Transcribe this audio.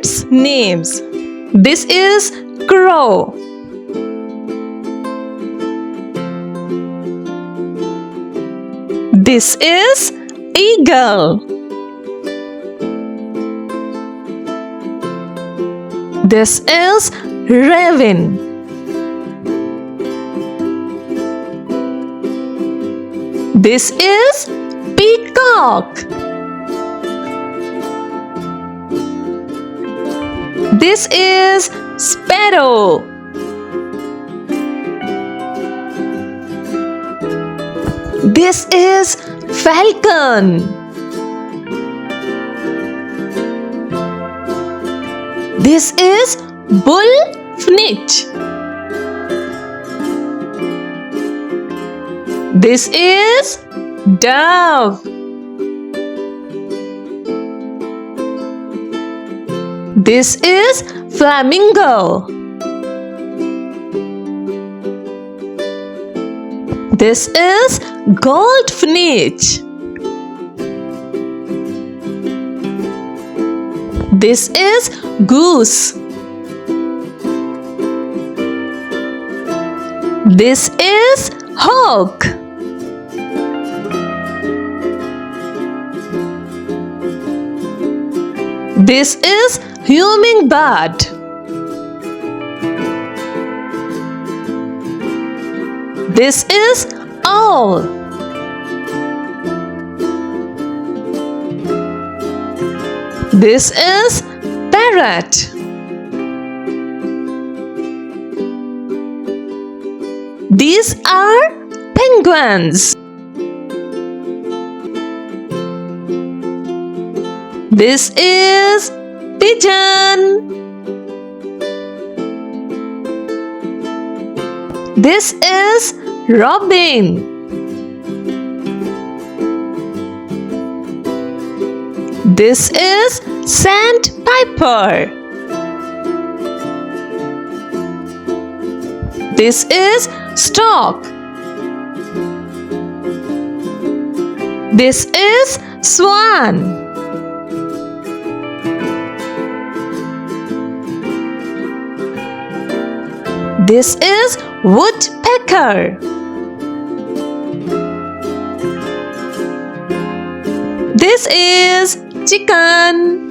birds' names. This is crow. This is eagle. This is raven. This is peacock. This is sparrow. This is falcon. This is bullfinch. This is dove. This is flamingo. This is goldfinch. This is goose. This is hawk. This is hummingbird. This is owl. This is parrot. These are penguins. This is pigeon. This is robin. This is sandpiper. This is stork. This is swan. This is woodpecker. This is chicken.